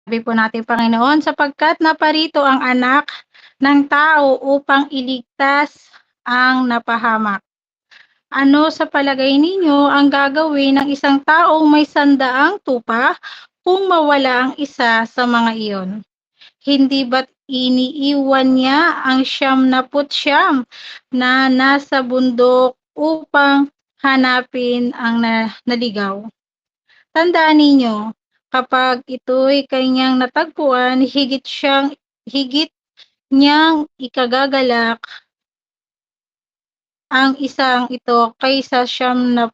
Sabi po natin, Panginoon, sapagkat naparito ang anak ng tao upang iligtas ang napahamak. Ano sa palagay ninyo ang gagawin ng isang taong may 100 tupa kung mawala ang isa sa mga iyon? Hindi ba't iniiwan niya ang 99 na nasa bundok upang hanapin ang naligaw? Tandaan ninyo, kapag ito'y kanyang natagpuan, higit niyang ikagagalak ang isang ito kaysa 99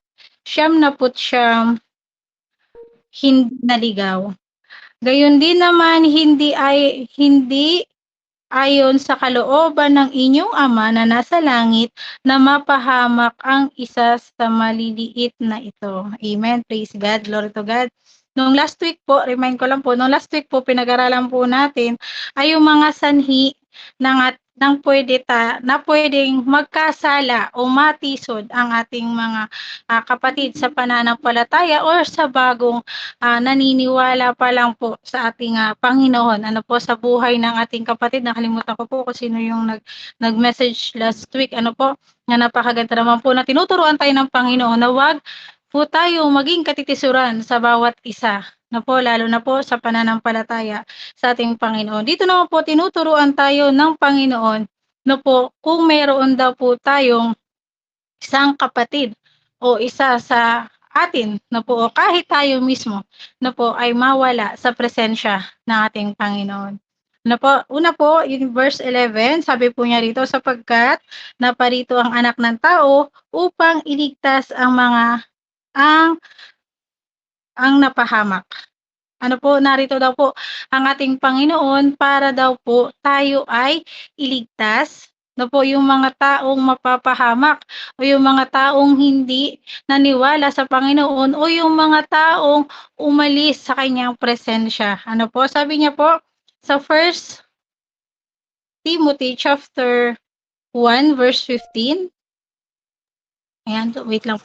hindi naligaw. Gayon din naman hindi ayon sa kalooban ng inyong Ama na nasa langit na mapahamak ang isa sa maliliit na ito. Amen. Praise God. Glory to God. Nung last week po, remind ko lang po, nung last week po, pinag-aralan po natin ay yung mga sanhi na pwedeng magkasala o matisod ang ating mga kapatid sa pananampalataya or sa bagong naniniwala pa lang po sa ating Panginoon. Ano po sa buhay ng ating kapatid, nakalimutan ko po kung sino yung nag-message last week, ano po, na napakaganda naman po na tinuturuan tayo ng Panginoon na wag po tayo maging katitisuran sa bawat isa, na po, lalo na po sa pananampalataya sa ating Panginoon. Dito naman po tinuturuan tayo ng Panginoon na po kung mayroon daw po tayong isang kapatid o isa sa atin na po o kahit tayo mismo na po ay mawala sa presensya ng ating Panginoon. Na po, una po, yung verse 11, sabi po niya rito, sapagkat naparito ang anak ng tao upang iligtas ang napahamak. Ano po, narito daw po ang ating Panginoon para daw po tayo ay iligtas na po yung mga taong mapapahamak o yung mga taong hindi naniwala sa Panginoon o yung mga taong umalis sa kanyang presensya. Ano po, sabi niya po sa 1 Timothy chapter 1 verse 15. Ayan, wait lang.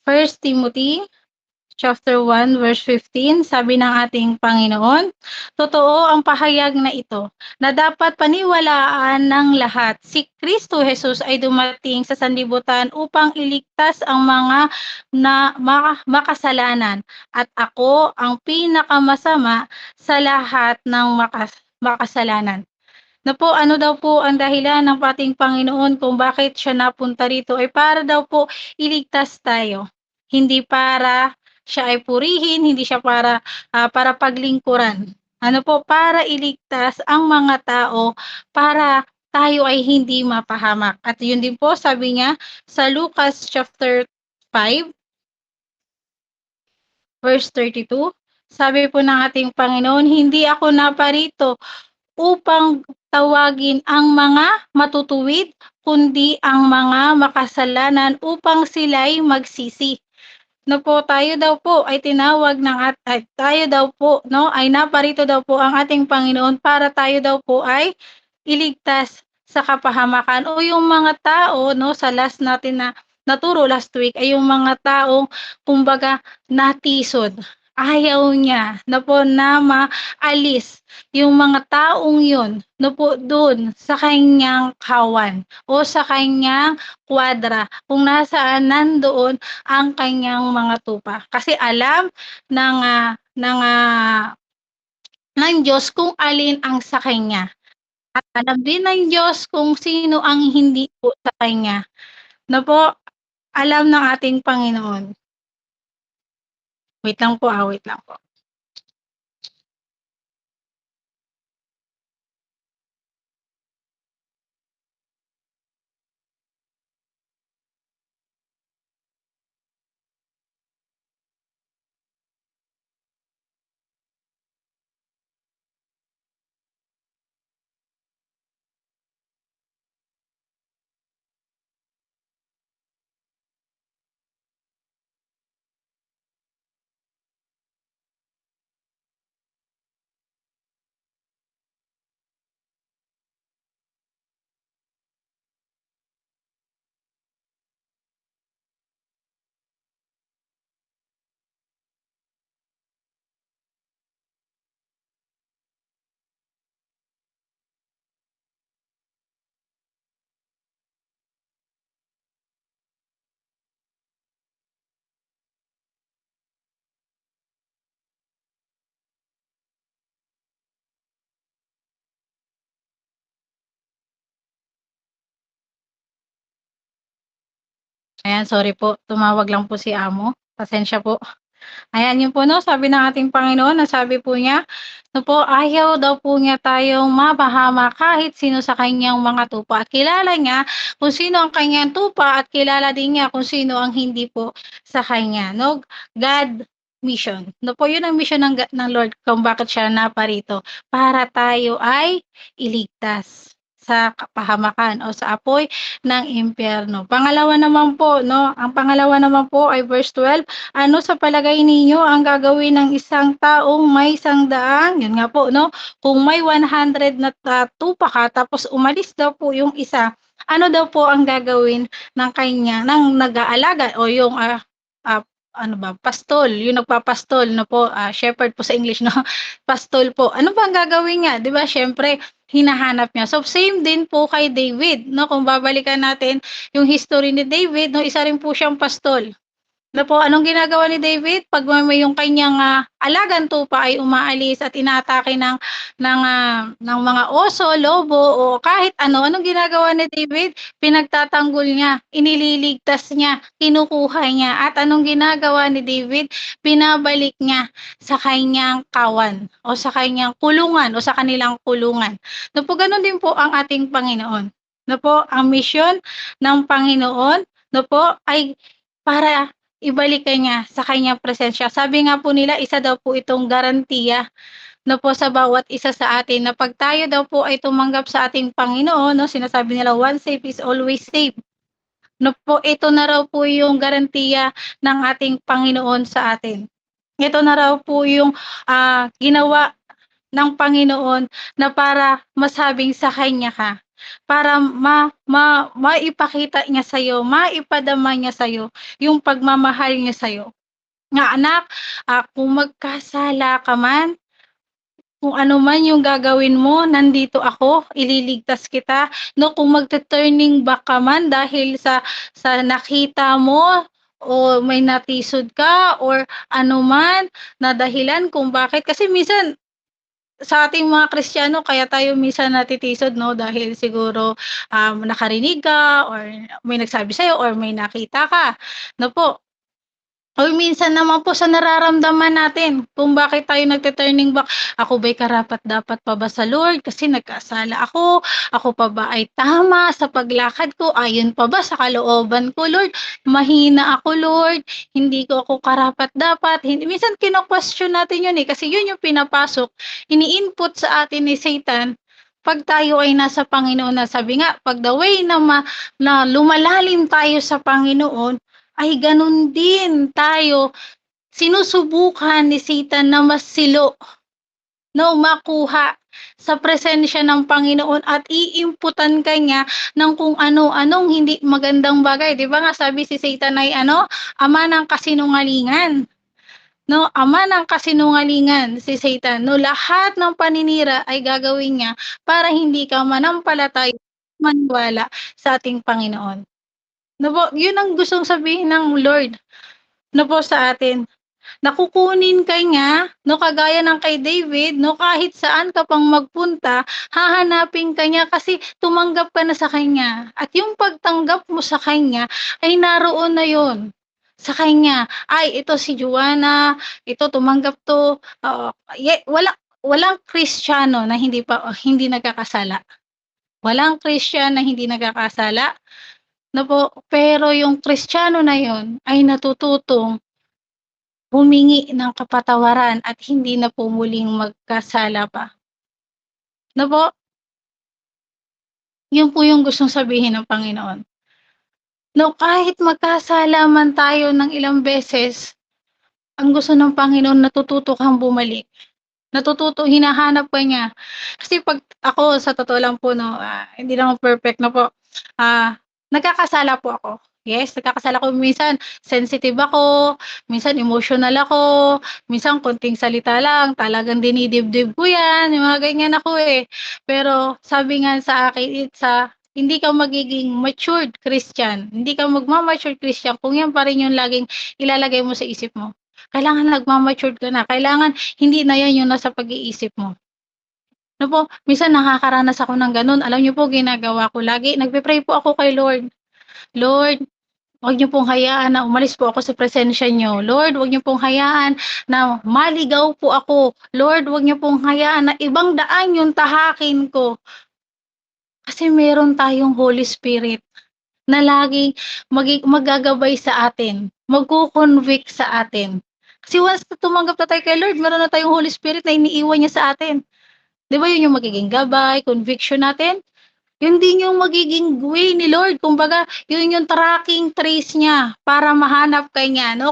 1 Timothy chapter 1 verse 15, sabi ng ating Panginoon, totoo ang pahayag na ito, na dapat paniwalaan ng lahat. Si Kristo Jesus ay dumating sa sanlibutan upang iligtas ang mga makasalanan, at ako ang pinakamasama sa lahat ng makasalanan. Na po, ano daw po ang dahilan ng ating Panginoon kung bakit siya napunta rito ay para daw po iligtas tayo. Hindi para siya ay purihin, hindi siya para paglingkuran. Ano po, para iligtas ang mga tao para tayo ay hindi mapahamak. At yun din po sabi niya sa Lucas chapter 5 verse 32, sabi po ng ating Panginoon, hindi ako naparito upang tawagin ang mga matutuwid, kundi ang mga makasalanan upang sila'y magsisi. Na po tayo daw po ay tinawag tayo daw po, no, ay naparito daw po ang ating Panginoon para tayo daw po ay iligtas sa kapahamakan o yung mga tao, no, sa last natin na naturo last week ay yung mga taong kumbaga natisod. Ayaw niya na po na maalis yung mga taong yun na po doon sa kanyang kawan o sa kanyang kwadra kung nasaan nandoon ang kanyang mga tupa. Kasi alam ng ng Diyos kung alin ang sa kanya. At alam din ng Diyos kung sino ang hindi po sa kanya. Na po, alam ng ating Panginoon. Wait lang po, wait lang po. Ayan, sorry po, tumawag lang po si amo, pasensya po. Ayan, yun po 'no, sabi ng ating Panginoon, nasabi po niya, ano po, ayaw daw po niya tayong mapahamak kahit sino sa kanyang mga tupa at kilala niya kung sino ang kanyang tupa at kilala din niya kung sino ang hindi po sa kanya 'no. God mission, 'no po, yun ang mission ng Lord kung bakit siya naparito, para tayo ay iligtas sa kapahamakan o sa apoy ng impyerno. Pangalawa naman po 'no, ang pangalawa naman po ay verse 12. Ano sa palagay ninyo ang gagawin ng isang taong may 100, yun nga po 'no, kung may 100 na tupa ka tapos umalis daw po yung isa, ano daw po ang gagawin ng nag-aalaga o yung, ano ba, pastol, yung nagpapastol 'no po, shepherd po sa English 'no, pastol po. Ano ba ang gagawin niya? 'Di ba siyempre hinahanap niya. So same din po kay David 'no, kung babalikan natin yung history ni David 'no, isa rin po siyang pastol. Ano po, anong ginagawa ni David 'pag may yung kanyang, alagang tupa ay umaalis at inaatake ng mga oso, lobo o kahit ano, anong ginagawa ni David? Pinagtatanggol niya, inililigtas niya, kinukuha niya at anong ginagawa ni David? Binabalik niya sa kanyang kawan o sa kanyang kulungan o sa kanilang kulungan. Na po gano'n din po ang ating Panginoon. Na po, ang misyon ng Panginoon na po ay para ibalik ka niya sa kanyang presensya. Sabi nga po nila isa daw po itong garantiya na po sa bawat isa sa atin na 'pag tayo daw po ay tumanggap sa ating Panginoon 'no, sinasabi nila, "Once saved is always saved." Na po ito na raw po yung garantiya ng ating Panginoon sa atin. Ito na raw po yung, ginawa ng Panginoon na para masabing sa kanya ka, para maipakita niya sa'yo, maipadama niya sa'yo yung pagmamahal niya sa'yo. Nga anak, kung magkasala ka man, kung ano man yung gagawin mo, nandito ako, ililigtas kita, 'no, kung magtu-turning back ka man dahil sa nakita mo o may natisod ka or ano man na dahilan kung bakit kasi minsan sa ating mga Kristiyano kaya tayo minsan natitisod 'no, dahil siguro, nakarinig ka or may nagsabi sa'yo or may nakita ka, 'no po. Or minsan naman po sa nararamdaman natin kung bakit tayo nagtu-turning back, "Ako ba'y karapat-dapat pa ba sa Lord kasi nagkasala ako? Ako pa ba ay tama sa paglakad ko? Ayon pa ba sa kalooban ko, Lord? Mahina ako, Lord. Hindi ko ako karapat-dapat." Minsan kino-question natin 'yun, eh, kasi 'yun yung pinapasok, ini-input sa atin ni Satan 'pag tayo ay nasa Panginoon na. Sabi nga, 'pag the way na lumalalim tayo sa Panginoon, ay gano'n din tayo sinusubukan ni Satan na masilo, 'no, makuha sa presensya ng Panginoon at iimputan ka niya ng kung ano-anong hindi magandang bagay. 'Di ba nga sabi si Satan ay ano, ama ng kasinungalingan, 'no, ama ng kasinungalingan si Satan, 'no. Lahat ng paninira ay gagawin niya para hindi ka manampalataya, maniwala sa ating Panginoon. 'No po, 'yun ang gustong sabihin ng Lord na po sa atin, na kukunin ka niya 'no, kagaya ng kay David 'no, kahit saan ka pang magpunta, hahanapin ka niya kasi tumanggap ka na sa kanya at yung pagtanggap mo sa kanya ay naroon na yun sa kanya. Ay ito si Juana, ito tumanggap 'to, oo, walang Kristiyano na hindi nagkakasala. Walang Christian na hindi nagkakasala. Na po, pero yung Kristiyano na yun ay natututong humingi ng kapatawaran at hindi na po muling magkasala pa. Na po, yun po yung gustong sabihin ng Panginoon. No, kahit magkasala man tayo ng ilang beses, ang gusto ng Panginoon natututo kang bumalik. Hinahanap ka niya. Kasi 'pag ako sa totoo lang po 'no, hindi naman perfect na po, nagkakasala po ako. Yes, nagkakasala ako minsan sensitive ako, minsan emotional ako, minsan konting salita lang talagang dinidibdib ko 'yan, yung mga ganyan ako, eh. Pero sabi nga sa akin hindi ka magiging matured Christian, hindi ka magma-matured Christian kung 'yan pa rin yung laging ilalagay mo sa isip mo. Kailangan nagma-matured ka na, kailangan hindi na 'yan yung nasa pag-iisip mo. Ano po, minsan nakakaranas ako ng gano'n, alam niyo po ginagawa ko lagi, nagpe-pray po ako kay Lord, "Lord, Huwag niyo pong hayaan na umalis po ako sa presensya niyo. Lord, huwag niyo pong hayaan na maligaw po ako. Lord, huwag niyo pong hayaan na ibang daan yung tahakin ko. Kasi meron tayong Holy Spirit na laging maggagabay sa atin, magko-convict sa atin. Kasi once na tumanggap na tayo kay Lord, meron na tayong Holy Spirit na iniiwan niya sa atin. 'Di ba yun yung magiging gabay, conviction natin? Yun din yung magiging way ni Lord, kumbaga yun yung tracking trace niya para mahanap ka niya 'no,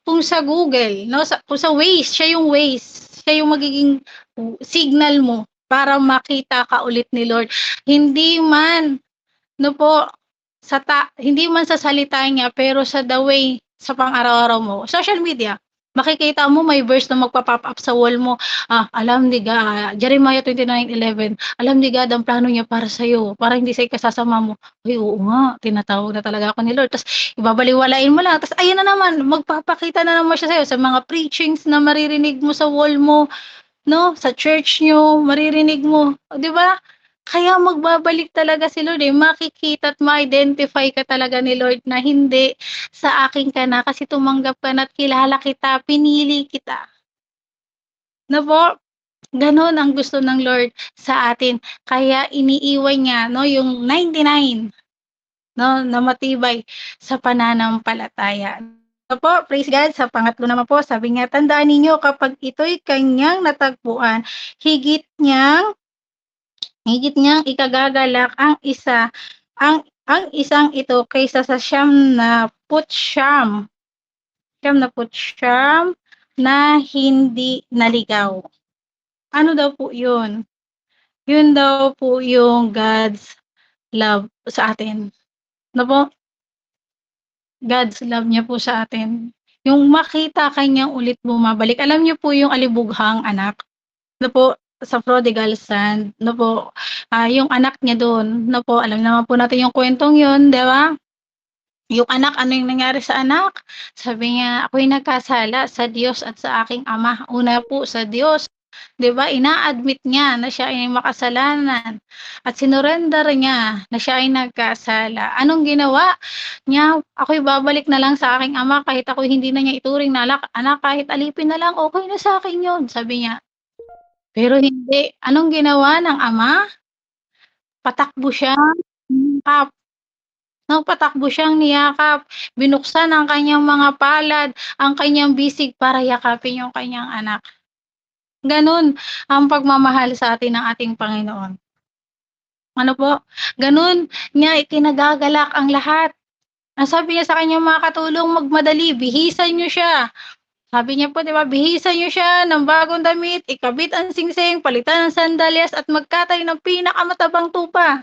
kung sa Google 'no, kung sa Waze, siya yung Waze, siya yung magiging signal mo para makita ka ulit ni Lord. Hindi man 'no po, hindi man sa salita niya pero sa the way sa pang-araw-araw mo, social media, makikita mo may verse na magpa-pop up sa wall mo, alam ni Jeremiah 29:11, alam ni God ang plano niya para sa'yo, para hindi sa ikasasama mo. Uy, oo nga, tinatawag na talaga ako ni Lord, ta's ibabalewalain mo lang, ta's ayan na naman, magpapakita na naman siya sa'yo sa mga preachings na maririnig mo sa wall mo, 'no, sa church niyo, maririnig mo, oh, 'di ba? Kaya magbabalik talaga si Lord, makikita at ma-identify ka talaga ni Lord na hindi sa akin ka na kasi tumanggap ka na't kilala kita, pinili kita, 'no po? Gano'n ang gusto ng Lord sa atin kaya iniiwan niya 'no, yung 99 'no, na matibay sa pananampalataya. Po, praise God. Sa pangatlo naman po, sabi niya, "Tandaan ninyo kapag ito'y kanyang natagpuan, higit niyang ikagagalak ang isang ito kaysa sa siyam na hindi naligaw." Ano daw po 'yun? 'Yun daw po yung God's love sa atin, ano po? God's love niya po sa atin. Yung makita ka niyang ulit bumabalik. Alam niyo po yung alibughang anak? Na po, sa prodigal son, na po, yung anak niya dun, na po, alam naman po natin yung kuwentong yun, 'di ba? Yung anak, ano yung nangyari sa anak? Sabi niya, "Ako'y nagkasala sa Diyos at sa aking ama." Una po sa Diyos, 'di ba, ina-admit niya na siya ay makasalanan at sinurrender niya na siya ay nagkasala. Anong ginawa niya? "Ako'y babalik na lang sa aking ama kahit ako'y hindi na niya ituring na anak, kahit alipin na lang, okey na sa'kin yun," sabi niya. Pero hindi, anong ginawa ng ama? Patakbo siyang niyakap, 'no, patakbo siyang niyakap, binuksan ang kanyang mga palad, ang kanyang bisig para yakapin yung kanyang anak. Gano'n ang pagmamahal sa atin ng ating Panginoon. Ano po, gano'n niya ikinagagalak ang lahat. Ang sabi niya sa kanyang mga katulong, "Magmadali, bihisan niyo siya." Sabi niya po 'di ba, "Bihisan niyo siya ng bagong damit, ikabit ang singsing, palitan ng sandalyas at magkatay ng pinakamatabang tupa.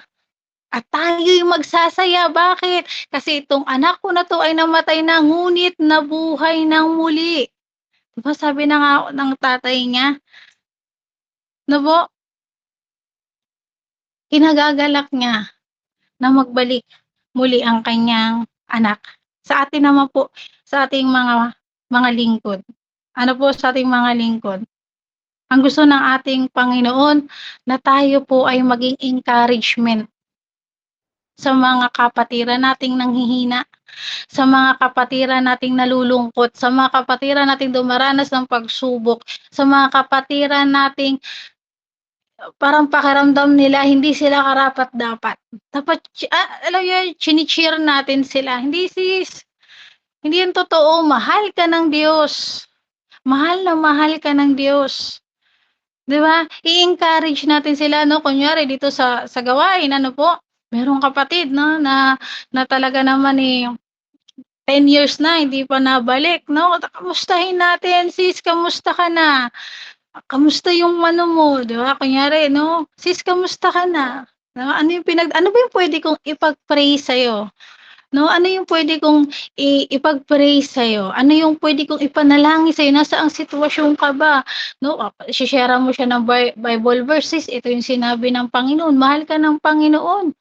At tayo'y magsasaya." Bakit? Kasi itong anak ko na 'to ay namatay na ngunit nabuhay ng muli. 'Di ba sabi na nga ng tatay niya, 'no po, kinagagalak niya na magbalik muli ang kanyang anak. Sa atin naman po, sa ating mga lingkod, ano po sa ating mga lingkod, ang gusto ng ating Panginoon na tayo po ay maging encouragement sa mga kapatiran nating nanghihina, sa mga kapatiran nating nalulungkot, sa mga kapatiran nating dumaranas ng pagsubok, sa mga kapatiran nating parang pakiramdam nila hindi sila karapat-dapat. Dapat alam niyo yun, chini-cheer natin sila, "Hindi sis, hindi yan totoo, mahal ka ng Diyos, mahal na mahal ka ng Diyos." 'Di ba? I-encourage natin sila 'no, kunyari dito sa gawain ano po, merong kapatid 'no, na talaga naman, 10 years na hindi pa nabalik 'no, kamustahin natin, "Sis, kamusta ka na? Kamusta yung ano mo?" 'Di ba, kunyari 'no, "Sis, kamusta ka na? Ano ba yung puwede kong ipag-pray sa'yo?" 'No, ano yung puwede kong ipag-pray sa'yo? Ano yung puwede kong ipanalangin sa'yo? Nasaang sitwasyon ka ba? 'No, she-share-an mo siya ng Bible verses, ito yung sinabi ng Panginoon, mahal ka ng Panginoon,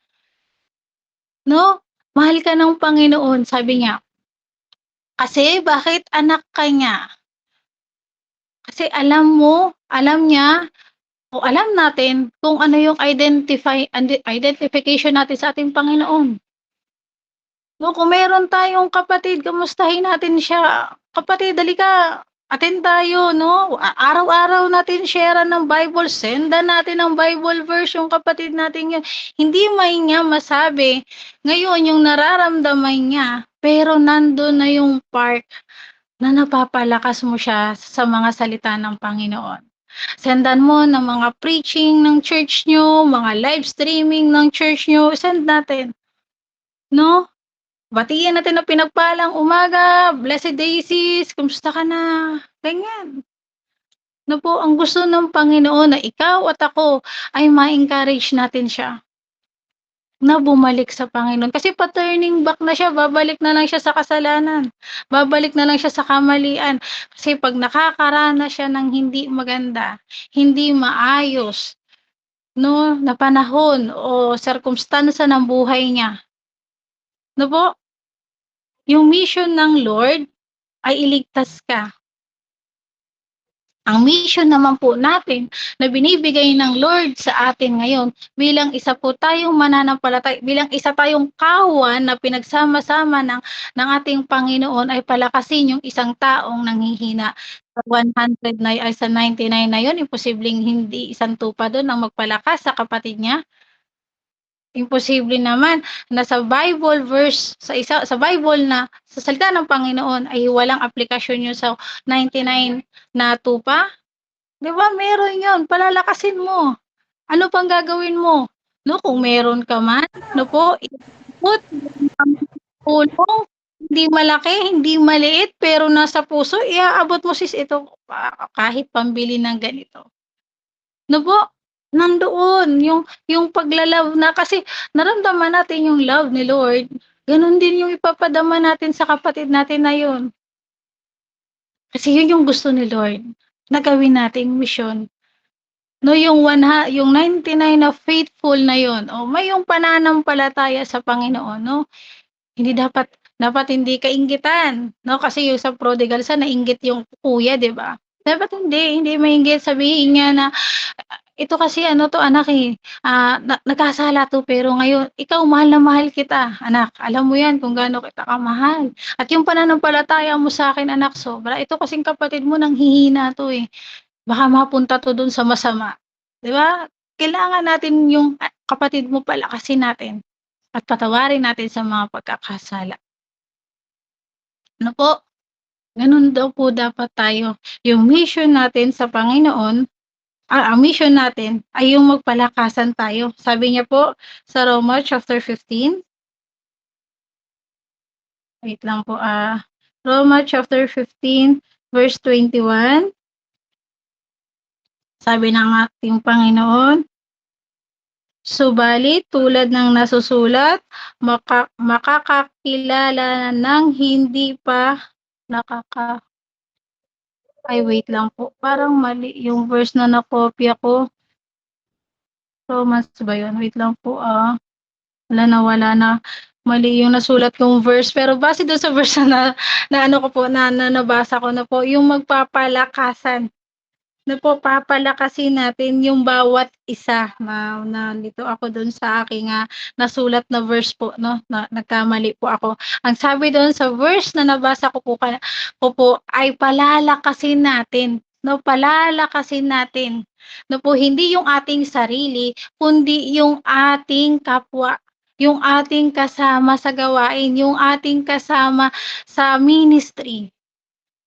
'no? Mahal ka ng Panginoon, sabi niya. Kasi bakit anak ka niya? Kasi alam niya o alam natin kung ano yung identification natin sa ating Panginoon. No, kung meron tayong kapatid kamustahin natin siya, "Kapatid halika, attend tayo 'no." Araw-araw natin share-an ng Bible, sendan natin ng Bible verse yung kapatid natin yun. Hindi man niya masabi ngayon yung nararamdaman niya, pero nandun na yung part na napapalakas mo siya sa mga salita ng Panginoon. Sendan mo ng mga preaching ng church niyo, mga live streaming ng church niyo, send natin 'no? Batiin natin ng pinagpalang umaga, blessed daisies, kamusta ka na? Ganyan. Na po ang gusto ng Panginoon na ikaw at ako ay ma-encourage natin siya na bumalik sa Panginoon. Kasi pa-turning back na siya, babalik na lang siya sa kasalanan, babalik na lang siya sa kamalian. Kasi 'pag nakakaranas siya ng hindi maganda, hindi maayos 'no, na panahon o sirkumstansa ng buhay niya, 'no po, yung mission ng Lord ay iligtas ka. Ang mission naman po natin na binibigay ng Lord sa atin ngayon bilang isa po tayong mananampalataya, bilang isa tayong kawan na pinagsama-sama ng ating Panginoon ay palakasin yung isang taong nanghihina. Sa 100 na ay sa 99 na yun, imposibleng hindi isang tupa dun ang magpalakas sa kapatid niya. Imposible naman na sa Bible verse sa Bible na sa salita ng Panginoon ay walang aplikasyon yun sa 99 na tupa. 'Di ba meron 'yun, palalakasin mo. Ano pang gagawin mo? 'No, kung meron ka man, ano po, ipot, tulong, hindi malaki, hindi maliit, pero nasa puso, iaabot mo, "Sis ito, kahit pambili ng ganito." 'No po, nandoon yung pagla-love na kasi naramdaman natin yung love ni Lord, gano'n din yung ipapadama natin sa kapatid natin na 'yun. Kasi 'yun yung gusto ni Lord, na gawin nating misyon. No, yung 99 na faithful na yun, o may yung pananampalataya sa Panginoon 'no, hindi dapat dapat hindi ka inggitan 'no, kasi yung sa prodigal son nainggit yung kuya 'di ba? Dapat hindi mainggit, sabihin niya na, "Ito kasi ano 'to anak, eh, nagkasala 'to pero ngayon ikaw mahal na mahal kita anak, alam mo 'yan kung gaano kita kamahal at yung pananampalataya mo sa'kin anak sobra, ito kasing kapatid mo nanghihina 'to, eh." Baka mapunta 'to dun sa masama, 'di ba? Kailangan natin yung, kapatid mo palakasin natin at patawarin natin sa mga pagkakasala. Ano po, ganun daw po dapat tayo. Yung mission natin sa Panginoon, ang mission natin ay yung magpalakasan tayo. Sabi niya po sa Roma chapter 15, wait lang po, Roma chapter 15 verse 21, sabi ng ating Panginoon, "Subalit tulad ng nasusulat, makakakilala ng hindi pa nakaka" ay wait lang po, parang mali yung verse na nakopya ko. Romans ba yun? Wait lang po, nawala na. Mali yung nasulat kong verse, pero base dun sa verse na ano ko po, na nabasa ko na po, yung magpapalakasan. Na po papalakasin natin yung bawat isa, nandito ako dun sa aking, nasulat na verse po 'no, na nagkamali po ako. Ang sabi dun sa verse na nabasa ko po ay palalakasin natin 'no, palalakasin natin 'no po, hindi yung ating sarili kundi yung ating kapwa, yung ating kasama sa gawain, yung ating kasama sa ministry,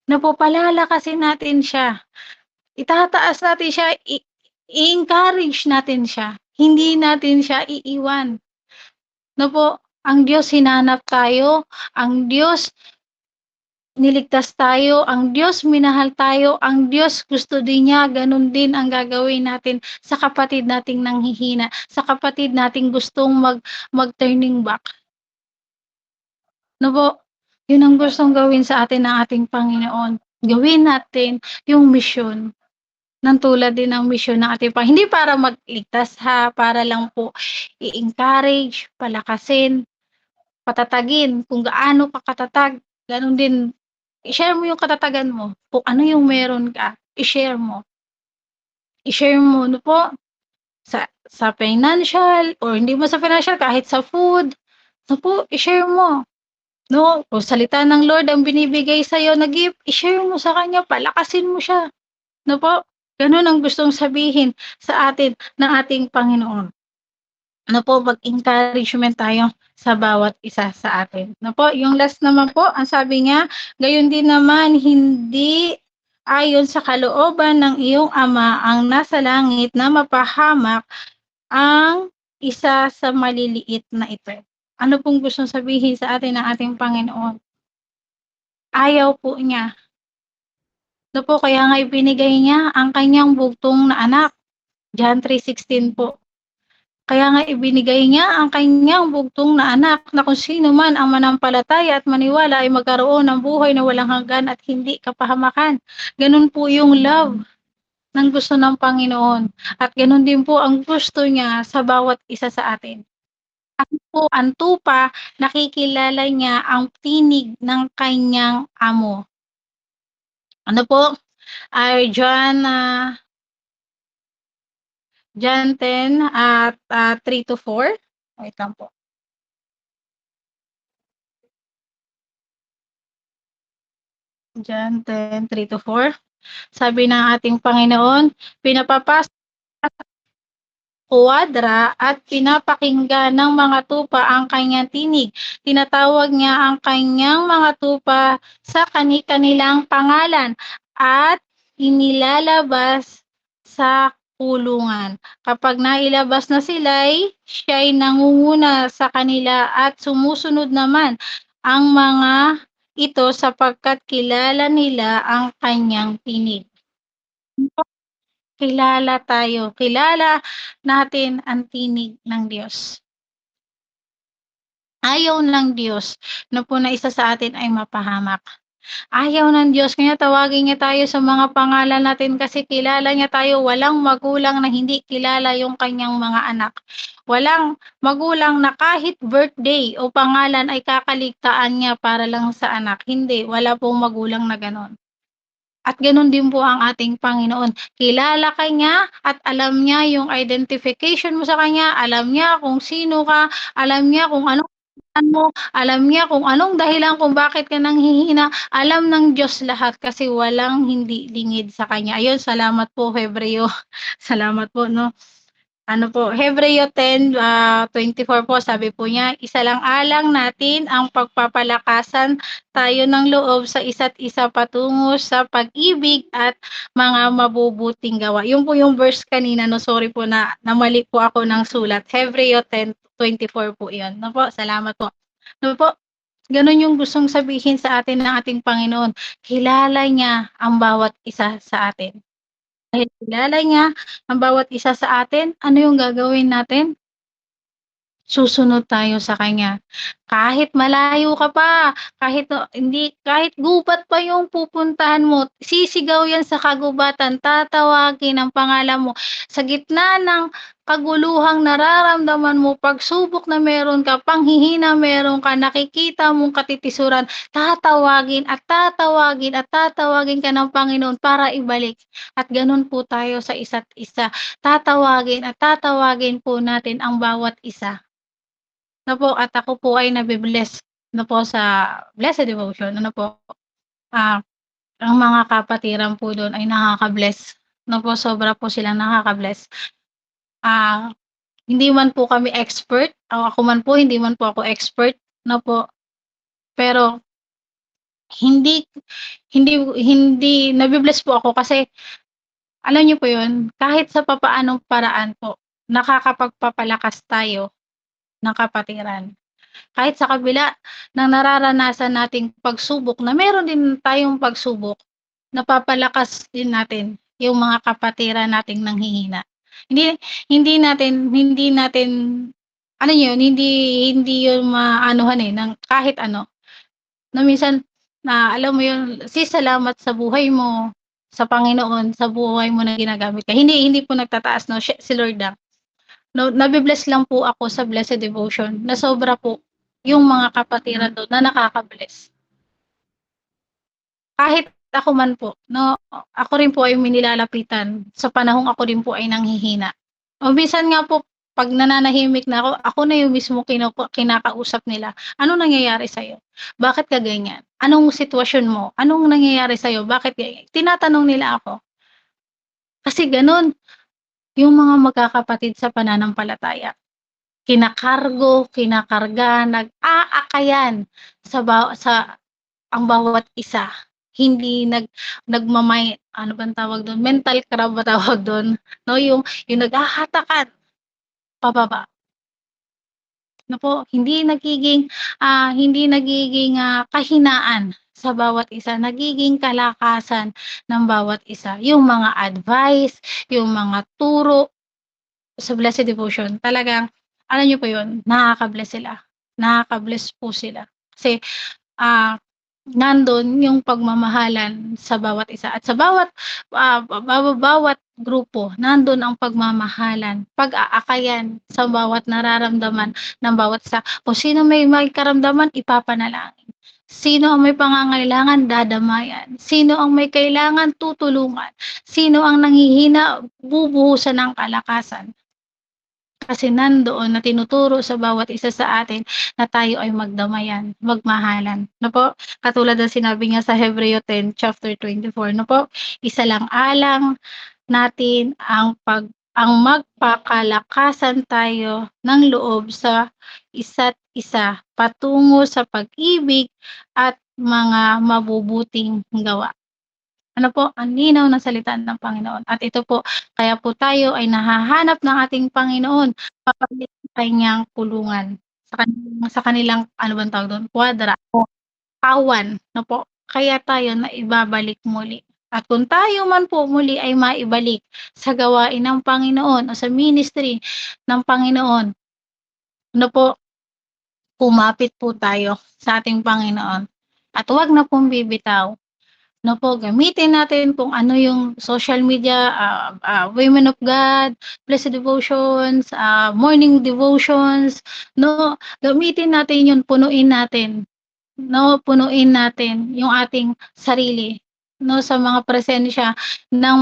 na po palalakasin natin siya. Itataas natin siya, i-encourage natin siya, hindi natin siya iiwan. 'No po, ang Diyos hinanap tayo, ang Diyos niligtas tayo, ang Diyos minahal tayo, ang Diyos gusto din niya gano'n din ang gagawin natin sa kapatid nating nanghihina, sa kapatid nating gustong mag-turning back. 'No po, 'yun ang gustong gawin sa atin ng ating Panginoon. Gawin natin yung misyon. Ng tulad din ng misyon ng ating hindi para magligtas ha, para lang po i-encourage, palakasin, patatagin kung gaano ka katatag, gano'n din i-share mo yung katatagan mo, kung ano yung meron ka, i-share mo. I-share mo ano po, sa financial or hindi mo sa financial kahit sa food, ano po, i-share mo. 'no, kung salita ng Lord ang binibigay sa'yo na gift, i-share mo sa kanya, palakasin mo siya, 'no po? Gano'n ang gustong sabihin sa atin ng ating Panginoon. Ano po, mag-encouragement tayo sa bawat isa sa atin, 'no po. Yung last naman po, ang sabi niya, "Gayon din naman hindi ayon sa kalooban ng iyong Ama ang nasa langit na mapahamak ang isa sa maliliit na ito." Ano pong gustong sabihin sa atin ng ating Panginoon? Ayaw po niya. Ano po, kaya nga ibinigay niya ang kanyang bugtong na anak, John 3:16 po. Kaya nga ibinigay niya ang kanyang bugtong na anak na kung sino man ang manampalataya at maniwala ay magkaroon ng buhay na walang hanggan at hindi kapahamakan. Gano'n po yung love ng gusto ng Panginoon at gano'n din po ang gusto niya sa bawat isa sa atin. Kasi po ang tupa, nakikilala niya ang tinig ng kanyang amo. Ano po, ay John 10 at 3 to 4. Wait lang po. John 10, 3 to 4. Sabi ng ating Panginoon, pinapapasok kuwadra at pinapakinggan ng mga tupa ang kanyang tinig. Tinatawag niya ang kanyang mga tupa sa kani-kanilang pangalan at inilalabas sa kulungan. Kapag nailabas na sila'y siya'y nangunguna sa kanila at sumusunod naman ang mga ito sapagkat kilala nila ang kanyang tinig. Kilala tayo, kilala natin ang tinig ng Diyos. Ayaw ng Diyos na po na isa sa atin ay mapahamak. Ayaw ng Diyos kaya tawagin niya tayo sa mga pangalan natin kasi kilala niya tayo. Walang magulang na hindi kilala yung kanyang mga anak. Walang magulang na kahit birthday o pangalan ay kakaligtaan niya para lang sa anak. Hindi, wala pong magulang na gano'n. At gano'n din po ang ating Panginoon. Kilala ka niya at alam niya yung identification mo sa kanya, alam niya kung sino ka, alam niya kung anong kasalanan mo, alam niya kung anong dahilan kung bakit ka nanghihina, alam ng Diyos lahat kasi walang hindi lingid sa kanya. Ayun, salamat po Hebreo. Salamat po 'no. Ano po, Hebreo 10:24 po sabi po niya, "Isalang-alang natin ang pagpapalakasan tayo ng loob sa isa't isa patungo sa pag-ibig at mga mabubuting gawa." Yun po yung verse kanina 'no, sorry po na namali po ako ng sulat. Hebreo 10:24 po yun. 'No po, salamat po. 'No po, gano'n yung gustong sabihin sa atin ng ating Panginoon, kilala niya ang bawat isa sa atin. Dahil kilala niya ang bawat isa sa atin, ano yung gagawin natin? Susunod tayo sa kanya. Kahit malayo ka pa, kahit gubat pa yung pupuntahan mo, sisigaw yan sa kagubatan, tatawagin ang pangalan mo. Sa gitna ng kaguluhang nararamdaman mo, pagsubok na meron ka, panghihina meron ka, nakikita mong katitisuran, tatawagin at tatawagin at tatawagin ka ng Panginoon para ibalik. At gano'n po tayo sa isa't isa. Tatawagin at tatawagin po natin ang bawat isa. Ano po at ako po ay nabi-bless na po sa Blessed Devotion ano po, ah, ang mga kapatiran po dun ay nakaka-bless, ano po sobra po silang nakaka-bless. Ah, hindi man po kami expert o ako man po hindi man po ako expert, ano po, pero hindi hindi hindi nabi-bless po ako kasi alam niyo po yun, kahit sa papaanong paraan po nakakapagpapalakas tayo ng kapatiran. Kahit sa kabila ng nararanasan nating pagsubok na meron din tayong pagsubok, napapalakas din natin yung mga kapatiran nating nanghihina. Hindi hindi natin ano yun, hindi hindi yun maanuhan, eh, ng kahit ano, na minsan na alam mo yun, salamat sa buhay mo, sa Panginoon, sa buhay mo na ginagamit ka. Hindi hindi po nagtataas 'no, si Lord lang. No, nabi-bless lang po ako sa Blessed Devotion na sobra po yung mga kapatiran dun na nakaka-bless. Kahit ako man po 'no, ako rin po ay may nilalapitan sa panahong ako din po ay nanghihina. O minsan nga po 'Pag nananahimik na ako na yung mismong kinakausap nila, "Anong nangyayari sa'yo? Bakit ka ganyan? Anong sitwasyon mo? Anong nangyayari sa'yo? Bakit ganyan?" Tinatanong nila ako. Kasi gano'n yung mga magkakapatid sa pananampalataya. Kinakargo, kinakarga, nag-aakayan sa ang bawat isa. Hindi ano bang tawag dun, mental crab ba tawag dun, 'no, yung naghahatakan pababa. Na po, hindi nagiging kahinaan sa bawat isa, nagiging kalakasan ng bawat isa. Yung mga advice, yung mga turo sa Blessed Devotion, talagang alam niyo po yun, nakaka-bless sila, nakaka-bless po sila. Kasi, ah, nandun yung pagmamahalan sa bawat isa at sa bawat grupo nandun ang pagmamahalan, pag-aakayan sa bawat nararamdaman ng bawat isa. Kung sino may karamdaman, ipapanalangin. Sino ang may pangangailangan, dadamayan. Sino ang may kailangan, tutulungan. Sino ang nanghihina, bubuhusan ng kalakasan. Kasi nandoon na tinuturo sa bawat isa sa atin na tayo ay magdamayan, magmahalan, 'no po? Katulad ng sinabi niya sa Hebreo 10 chapter 24, 'no po? Isalang-alang natin ang magpakalakasan tayo ng loob sa isa't isa patungo sa pag-ibig at mga mabubuting gawa. Ano po, ang linaw ng salita ng Panginoon at ito po, kaya po tayo ay nahahanap ng ating Panginoon papalit sa kaniyang pulungan, sa kanilang ano bang tawag dun, kwadra o kawan, 'no po. Kaya tayo naibabalik muli at kung tayo man po muli ay maibalik sa gawain ng Panginoon o sa ministry ng Panginoon, ano po, kumapit po tayo sa ating Panginoon at huwag na pong bibitaw. No po, gamitin natin kung ano yung social media, Women of God, Blessed Devotions, morning devotions, 'no? Gamitin natin yun, punuin natin, 'no? Punuin natin yung ating sarili, 'no, sa mga presensya ng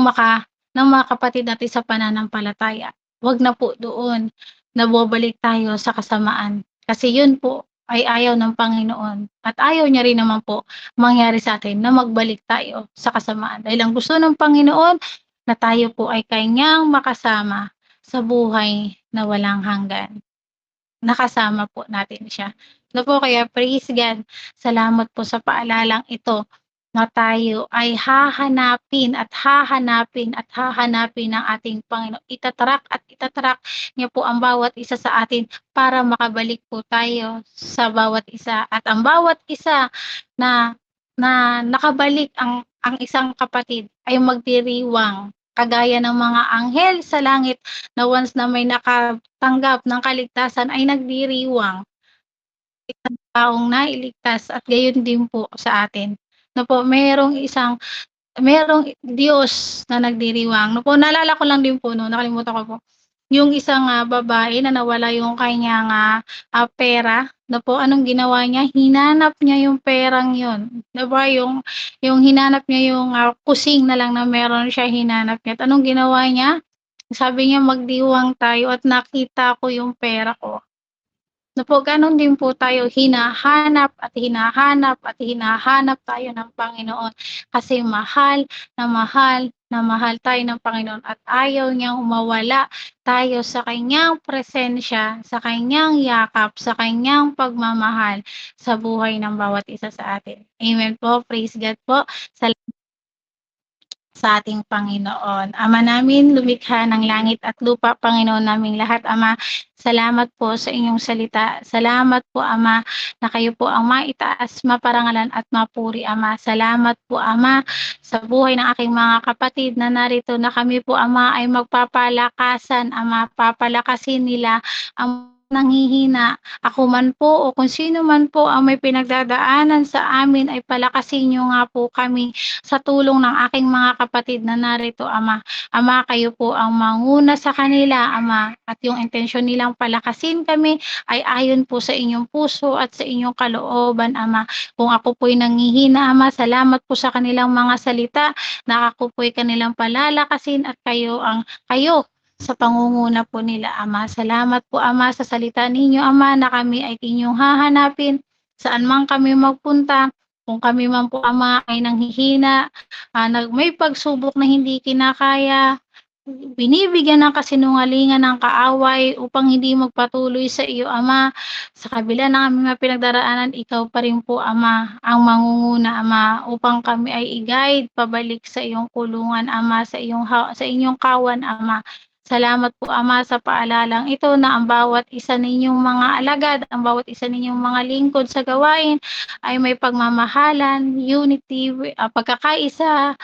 mga kapatid natin sa pananampalataya. Huwag na po doon na bumabalik tayo sa kasamaan, kasi yun po ay ayaw ng Panginoon at ayaw niya rin naman po mangyari sa atin na magbalik tayo sa kasamaan. Dahil ang gusto ng Panginoon na tayo po ay kaniyang makasama sa buhay na walang hanggan. Nakasama po natin siya. Ano po, kaya praise God, salamat po sa paalalang ito na tayo ay hahanapin at hahanapin at hahanapin ng ating Panginoon. Ita-track niya po ang bawat isa sa atin para makabalik po tayo sa bawat isa at ang bawat isa na na nakabalik ang isang kapatid ay magdiriwang kagaya ng mga anghel sa langit na once na may nakatanggap ng kaligtasan ay nagdiriwang, isang taong nailigtas at gayon din po sa atin. Na po merong Diyos na nagdiriwang. No po, naalala ko lang din po 'no, nakalimutan ko po, yung isang babae na nawala yung kanyang pera, na po anong ginawa niya, hinanap niya yung perang yun, 'di ba, yung hinanap niya yung kusing na lang na meron siya hinanap niya at anong ginawa niya, sabi niya, "Magdiwang tayo at nakita ko yung pera ko." Na po gano'n din po tayo, hinahanap at hinahanap at hinahanap tayo ng Panginoon kasi mahal na mahal na mahal tayo ng Panginoon at ayaw niyang mawala tayo sa kaniyang presensya, sa kaniyang yakap, sa kaniyang pagmamahal sa buhay ng bawat isa sa atin. Amen po, praise God po. Sa ating Panginoon. Ama namin, lumikha ng langit at lupa, Panginoon naming lahat, Ama, salamat po sa inyong salita. Salamat po, Ama, na kayo po ang maitaas, maparangalan at mapuri, Ama. Salamat po, Ama, sa buhay ng aking mga kapatid na narito na kami po, Ama, ay magpapalakasan, Ama, papalakasin nila ang nanghihina. Ako man po o kung sino man po ang may pinagdadaanan sa amin ay palakasin niyo nga po kami sa tulong ng aking mga kapatid na narito, Ama. Ama, kayo po ang manguna sa kanila, Ama, at yung intensyon nilang palakasin kami ay ayon po sa inyong puso at sa inyong kalooban, Ama. Kung ako po'y nanghihina, Ama, salamat po sa kanilang mga salita na ako po'y kanilang palalakasin at kayo sa pangunguna po nila, Ama. Salamat po, Ama, sa salita ninyo, Ama, na kami ay inyong hahanapin saan man kami magpunta. Kung kami man po, Ama, ay nanghihina, may pagsubok na hindi kinakaya, binibigyan ng kasinungalingan ng kaaway upang hindi magpatuloy sa iyo, Ama. Sa kabila ng aming mga pinagdaraanan, ikaw pa rin po, Ama, ang mangunguna, Ama, upang kami ay i-guide pabalik sa iyong kulungan, Ama, sa inyong kawan, Ama. Salamat po, Ama, sa paalalang ito na ang bawat isa ninyong mga alagad, ang bawat isa ninyong mga lingkod sa gawain ay may pagmamahalan, unity, pagkakaisa,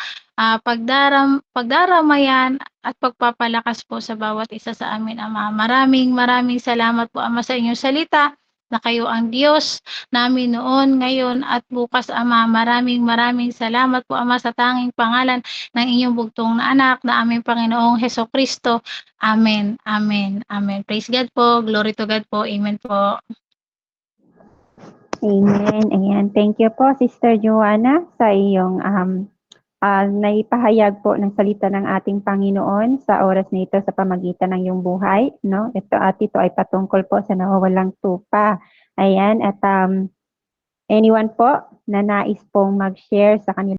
pagdaramayan at pagpapalakas po sa bawat isa sa amin, Ama. Maraming maraming salamat po, Ama, sa inyong salita na kayo ang Diyos namin noon, ngayon at bukas, Ama. Maraming maraming salamat po, Ama, sa tanging pangalan ng inyong bugtong na anak na aming Panginoong Hesukristo. Amen, amen, amen. Praise God po, glory to God po, amen po. Amen. Ayan. Thank you po, Sister Joanna, sa iyong naipahayag po ng salita ng ating Panginoon sa oras na ito sa pamagitan ng iyong buhay. No? Ito ay patungkol po sa nawawalang tupa. Ayan. At anyone po na nais pong mag-share sa kanila